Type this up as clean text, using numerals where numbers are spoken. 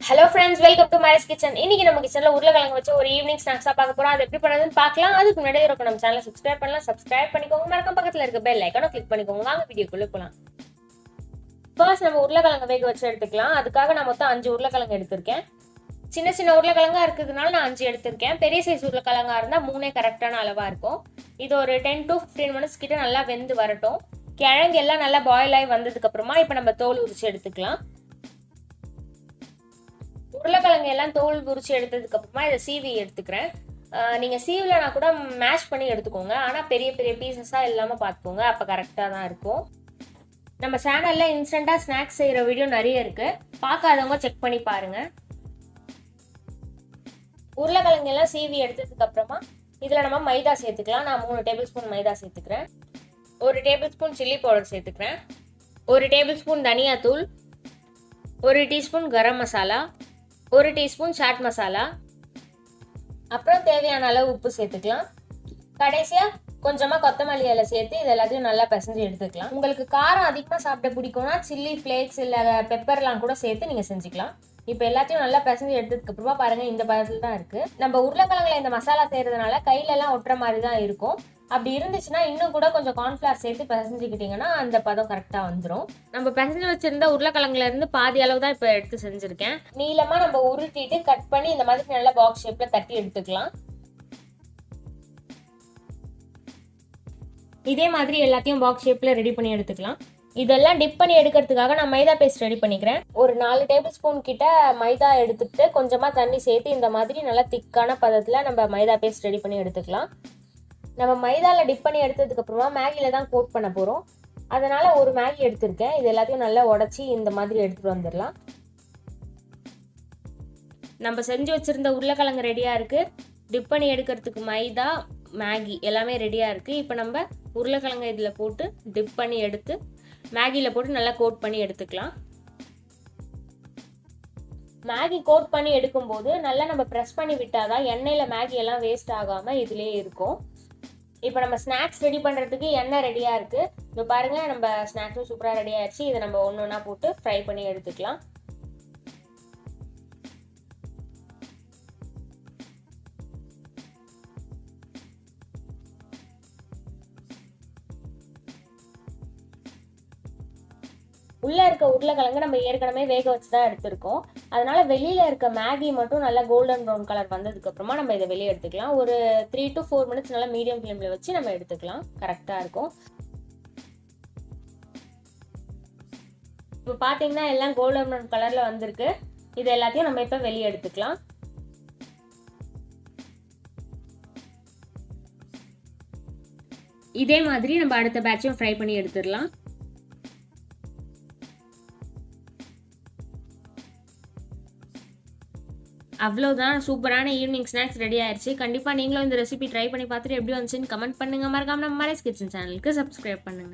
Hello friends, welcome to Marais Kitchen. இன்னைக்கு நம்ம கிச்சன்ல உருளைக்கிழங்கு வச்சு ஒரு ஈவினிங் ஸ்நாக்ஸா பார்க்க போறோம். அது எப்படி பண்ணதுன்னு பார்க்கலாம். அதுக்கு முன்னாடி நம்ம சேனலை சப்ஸ்கிரைப் பண்ணலாம். சப்ஸ்கிரைப் பண்ணிக்கோங்க. மறக்காம பக்கத்துல இருக்க பெல் ஐகானை கிளிக் பண்ணிக்கோங்க. வாங்க வீடியோக்குள்ள போலாம். ஃபர்ஸ்ட் நம்ம உருளைக்கிழங்கு வேக வச்சு எடுத்துக்கலாம். அதுக்காக நான் மொத்தம் 5 உருளைக்கிழங்கு எடுத்திருக்கேன். சின்ன சின்ன உருளைக்கிழங்கா இருக்கிறதுனால நான் 5 எடுத்திருக்கேன். பெரிய சைஸ் உருளைக்கிழங்கா இருந்தா 3 கரெக்டான அளவா இருக்கும். இது ஒரு 10 to 15 மினிட்ஸ் கிட்ட நல்லா வெந்து வரட்டும். கிழங்கு எல்லாம் நல்லா பாயில் ஆகி வந்ததுக்கு அப்புறமா இப்போ நம்ம தோல் உரிச்சு எடுத்துக்கலாம். உருளைக்கிழங்கு எல்லாம் தோல் உரிச்சு எடுத்ததுக்கு அப்புறமா இதை சீவி எடுத்துக்கிறேன். நீங்க சீவிலனா கூட மேஷ் பண்ணி எடுத்துக்கோங்க. ஆனா பெரிய பெரிய பீசஸா இல்லாம பார்த்துக்கோங்க, அப்ப கரெக்டா தான் இருக்கும். நம்ம சேனல்ல இன்ஸ்டன்டா ஸ்நாக்ஸ் செய்யற வீடியோ நிறைய இருக்கு, பார்க்காதவங்க செக் பண்ணி பாருங்க. உருளைக்கிழங்கு எல்லாம் சீவி எடுத்ததுக்கு அப்புறமா இதுல நம்ம மைதா சேர்த்துக்கலாம். நான் 3 டேபிள் ஸ்பூன் மைதா சேர்த்துக்கிறேன். 1 டேபிள் ஸ்பூன் சில்லி பவுடர் சேர்த்துக்கிறேன். 1 டேபிள் ஸ்பூன் தனியா தூள், 1 teaspoon garam masala, 1 teaspoon chat masala, அப்புறம் தேவையான அளவு உப்பு சேர்த்துக்கலாம். கடைசியா கொஞ்சமா கொத்தமல்லி இலை சேர்த்து இது எல்லாத்தையும் நல்லா பிசைஞ்சு எடுத்துக்கலாம். உங்களுக்கு காரம் அதிகமாக சாப்பிட பிடிக்கும்னா சில்லி ஃப்ளேக்ஸ் இல்லை பெப்பர்லாம் கூட சேர்த்து நீங்க செஞ்சுக்கலாம். இப்போ எல்லாத்தையும் நல்லா பிசைஞ்சு எடுத்ததுக்கு அப்புறமா பாருங்க, இந்த பதத்தில் தான் இருக்கு. நம்ம உருளைக்கிழங்குல இந்த மசாலா செய்யறதுனால கையில எல்லாம் ஒட்டுற மாதிரி தான் இருக்கும். அப்படி இருந்துச்சுன்னா இன்னும் கூட கொஞ்சம் கார்ன்ஃபிளவர் சேர்த்து பிசைஞ்சுக்கிட்டீங்கன்னா அந்த பதம் கரெக்டா வந்துடும். நம்ம பிசைஞ்சு வச்சிருந்த உருளைக்கிழங்குல இருந்து பாதி அளவு தான் இப்போ எடுத்து செஞ்சிருக்கேன். நீளமா நம்ம உருட்டிட்டு கட் பண்ணி இந்த மாதிரி நல்லா பாக்ஸ் ஷேப்ல தட்டி எடுத்துக்கலாம். இதே மாதிரி எல்லாத்தையும் பாக்ஸ் ஷேப்ல ரெடி பண்ணி எடுத்துக்கலாம். இதெல்லாம் டிப் பண்ணி எடுக்கிறதுக்காக நான் மைதா பேஸ்ட் ரெடி பண்ணிக்கிறேன். ஒரு 4 டேபிள் ஸ்பூன் கிட்ட மைதா எடுத்துட்டு கொஞ்சமா தண்ணி சேர்த்து இந்த மாதிரி நல்லா திக்கான பதத்துல நம்ம மைதா பேஸ்ட் ரெடி பண்ணி எடுத்துக்கலாம். நம்ம மைதால டிப் பண்ணி எடுத்ததுக்கு அப்புறமா மேகில தான் கோட் பண்ண போறோம். அதனால ஒரு மேகி எடுத்திருக்கேன். இது எல்லாத்தையும் நல்லா உடைச்சி இந்த மாதிரி எடுத்துட்டு வந்துடலாம். நம்ம செஞ்சு வச்சிருந்த உருளைக்கிழங்கு ரெடியா இருக்கு. டிப் பண்ணி எடுக்கிறதுக்கு மைதா, மேகி எல்லாமே ரெடியா இருக்கு. இப்போ நம்ம உருளைக்கிழங்கு இதுல போட்டு டிப் பண்ணி எடுத்து மேகில போட்டு நல்லா கோட் பண்ணி எடுத்துக்கலாம். மேகி கோட் பண்ணி எடுக்கும் போது நல்லா நம்ம ப்ரெஸ் பண்ணி விட்டாதான் எண்ணெயில மேகி எல்லாம் வேஸ்ட் ஆகாம இதுலயே இருக்கும். இப்போ நம்ம ஸ்நாக்ஸ் ரெடி பண்ணுறதுக்கு எண்ணெய் ரெடியாக இருக்குது. இப்போ பாருங்கள், நம்ம ஸ்நாக்ஸும் சூப்பராக ரெடி ஆயிடுச்சு. இதை நம்ம ஒன்று ஒன்றா போட்டு ஃப்ரை பண்ணி எடுத்துக்கலாம். உள்ளே இருக்க உருளைக்கிழங்கு நம்ம ஏற்கனவே வேக வச்சு தான் எடுத்திருக்கோம். அதனால வெளியில இருக்க மேகி மட்டும் நல்லா கோல்டன் ப்ரௌன் கலர் வந்ததுக்கு அப்புறமா நம்ம இதை வெளியே எடுத்துக்கலாம். ஒரு 3 to 4 மினிட்ஸ் நல்லா மீடியம் ஃப்ளேம்ல வச்சு நம்ம எடுத்துக்கலாம். கரெக்டா இருக்கும். இப்போ பாத்தீங்கன்னா எல்லாம் கோல்டன் ப்ரௌன் கலர்ல வந்திருக்கு. இது எல்லாத்தையும் நம்ம இப்ப வெளியே எடுத்துக்கலாம். இதே மாதிரி நம்ம அடுத்த பேட்சும் ஃப்ரை பண்ணி எடுத்துடலாம். அவ்வளோதான், சூப்பரான ஈவினிங் ஸ்நாக்ஸ் ரெடி ஆயிடுச்சு. கண்டிப்பாக நீங்களும் இந்த ரெசிபி ட்ரை பண்ணி பார்த்துட்டு எப்படி வந்துச்சுன்னு கமெண்ட் பண்ணுங்க. மறக்காம நம்ம மரைஸ் கிச்சன் சேனலுக்கு சப்ஸ்கிரைப் பண்ணுங்க.